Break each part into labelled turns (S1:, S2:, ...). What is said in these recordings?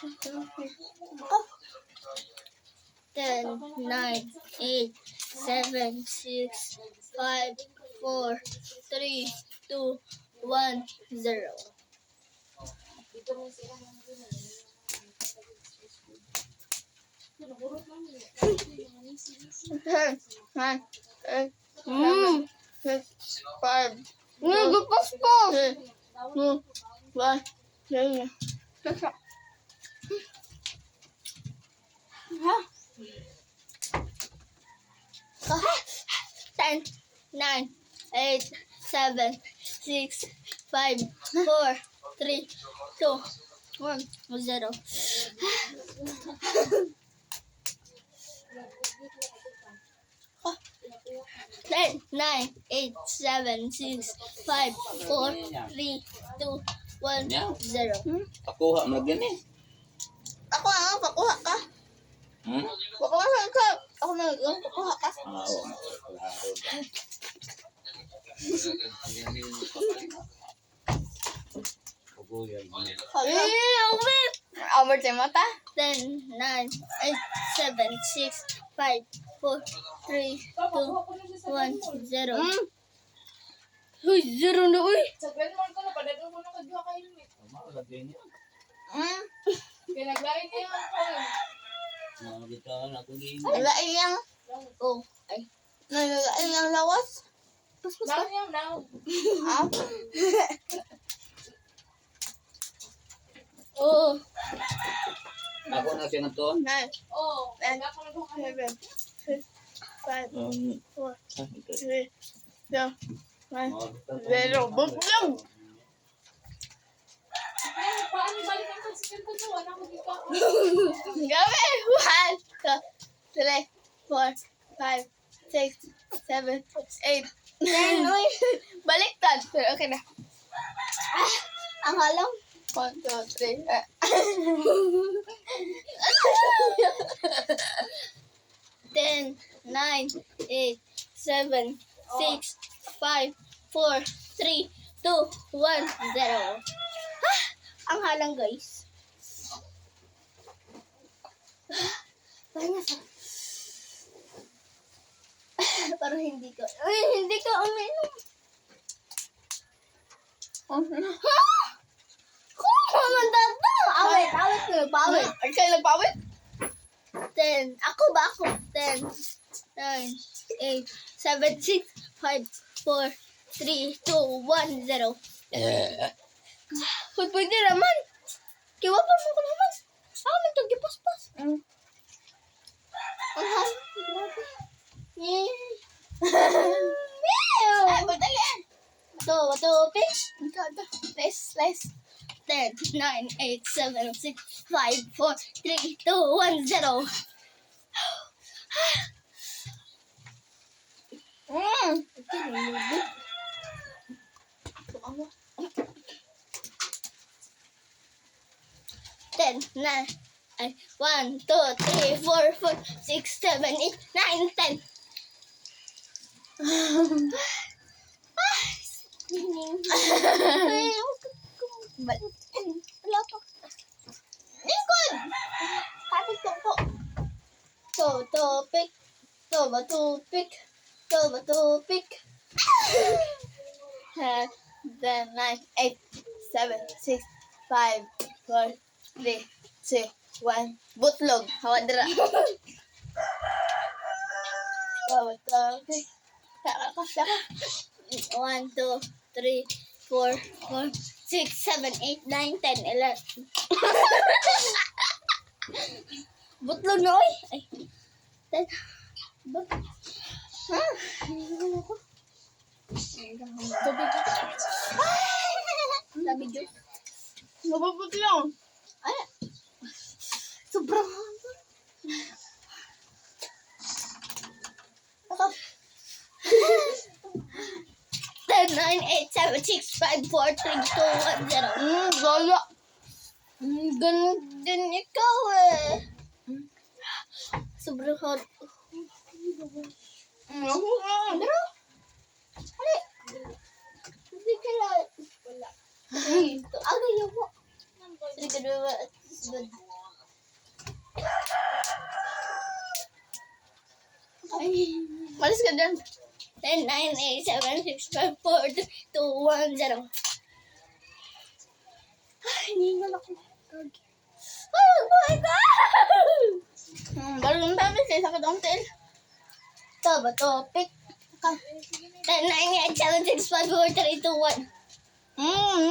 S1: 10, 9, 8, 7, 6, 5, 4, 3, 2, 1, 0. Five. Nagpapaspas! 2, 1, 0. Ten, 9, 8, 7, 6, 5, 4, 3, 2, 1, 0. 10, 9, 8, 7, 6, 5, 4, 3, 2, 1, 0.
S2: Pakuha mo lagi ni.
S1: Ako ang pakuha ka. Pakuha ka. Ako ang pakuha ka.
S2: Oo.
S1: Over tayo mata. 10, 9, 8, 7, 6, 5, 4, 3, 2, 1, 0. Uy, 0 na uy.
S3: Sa Glenmore ko na, padadong ko na kadwa kayo ni. Kaya naglain kayo ang kayo.
S1: Nalain yang. Oh, ay. Nalain yang lawas.
S3: Now, now.
S1: Oh.
S2: Ako na siya ng to.
S1: 9,
S3: Oh, wala ka na doon kayo.
S1: 7, 6, 5, 4, 3, 2, 1, 0. Buklang!
S3: Ay, paano balik ang pagsikin ko doon? Ako dito ako.
S1: Gabi! 1, 2, 3, 4, 5, 6, 7, 8, 9. Uy! Baliktad. Pero okay na. Ang halang. 1, 2, 3. 10, 9, 8, 7, 6, 5, 4, 3, 2, 1, 0. Ang halang guys. Pero hindi ko. Hindi ko uminom. Kung mandata. Awit ko nagpawit.
S2: Ay, kayo nagpawit?
S1: 10. Ako ba ako? 10, 9, 8, 7, 6, 5, 4, 3, 2, 1, 0. Hoy, pwede naman. Kiwa pa mo ko naman. Ako man itong gipaspas. Ang hal. Grabe. Ay, madali yan. Ito, pitch. Less. 10, 9, 8, 7, 6, 5, 4, 3, 2, 1, 0. Ten, 9, 1, 2, 3, 4, 5, 6, 7, 8, 9, 10. Wala pa. Lingkod! Kapit ko po. Tupik. 10, 9, 8, 7, 6, 5, 4, 3, 2, 1. Butlog. Hawa dira. Tupik. Saka. 1, 2, 3, 4, 6, 7, 8, 9, 10, 11. Butlog na oy. Ay. 10. Sabi Diyos.
S3: Mababuti lang.
S1: Ay. Sobrang haba. Ako. 10, 9, 8, 7, 6, 5, 4, 3, 2, 1, 0.
S3: Gaya.
S1: Ganun din ikaw eh. Sobrang hot. Pero, ali. Hindi ka lang. Wala. Ito, agayo mo. Sige, Malis ka dyan. 10, 9, 8, 7, 6, 5, 4, 3, 2, 1, 0. Ay, hinihingal ako. Oh my God! Balong dami kasi sakit ang tail. Ito ba ito? Pick. 10, 9, 8, 7, 6, 5, 4, 3, 2, 1.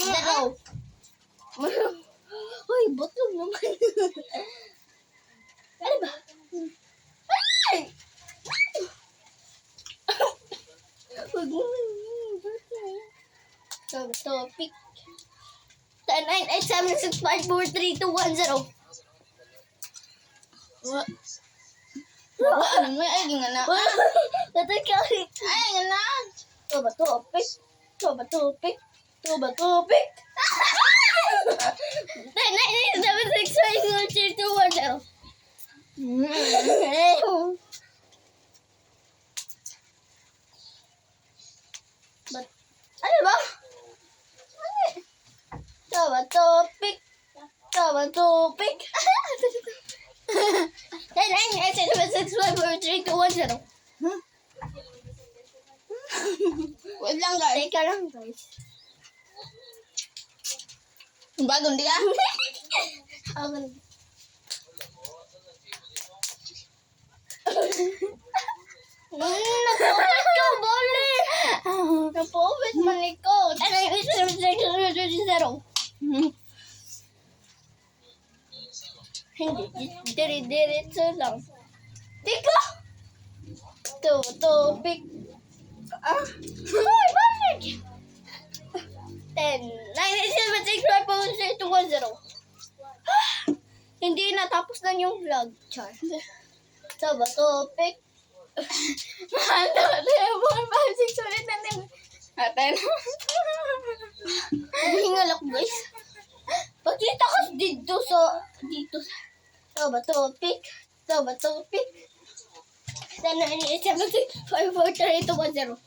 S1: Zero. Uy, botong naman. Ano ba? Ay! Huwag mo. Ito, pick. 10, 9, 8, 7, 6, 5, 4, 3, 2, 1, 0. Ano mo? Ay, di nga na. Ito ka. Ay, nga na. Ito ba ito? Pick. Ito ba ito? Pick. Ito ba ito? Pick. 10, 9, 8, 7, 6, 5, 4, 3, 2, 1, 0. But, ano ba? Ito ba ito? Pick. Ito ba ito? Pick. 10, 9, 8, 7, 6, 5, 4, 3, 2, 1, 0. Wait lang guys. Teka lang guys. Bagong di ka? Napupit ko, bole! Napupit man ikaw. 10, 9, 8, 7, 6, 5, 4, 3, 2, 1, 0. Hindi, dire-diretso lang. Teka! Pick. Hoy, balik! 10, 9, 8, 7, 6, 5, 4, 3, 2, 1, 0. Hindi na, tapos na yung vlog. Char. Ito ba ito? Pick. 1, 2, 3, 4, 5, 6, ulit natin. Natin. Hingal ako guys. Pagkita ka dito sa... Ito ba ito? Pick. Ito ba ito? Pick. 10, 9, 8, 7, 6, 5, 4, 3, 2, 1, 0.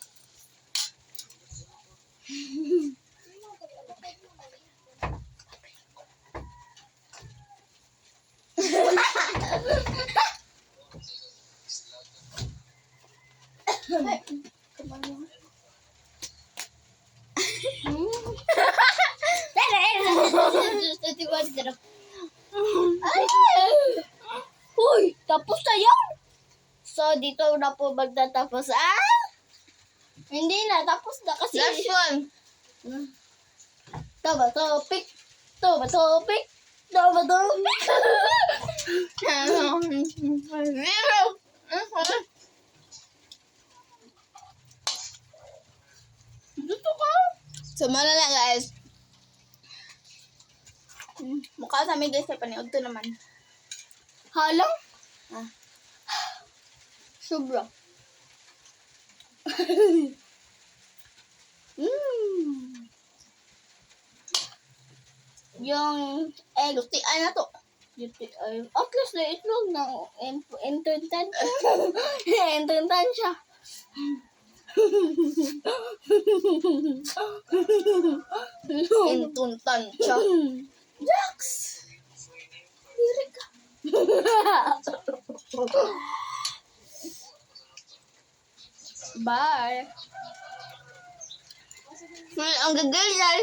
S1: Uy, tapos na yan. So, dito na po magtatapos. Hindi na, tapos na kasi. Last one. Ito ba ito? Pick. Ito ba ito? Pick. Ito ba ito? Pick. Zero. Dito ka. Sumala na guys. Mukha sa amin guys, paniod to naman. Halang? Sobra. Yung egg, na to. At least na itlog ng entuntan. Entuntan siya. Entuntan siya. Jax! Diri ka. Bye. Ang gagal yan.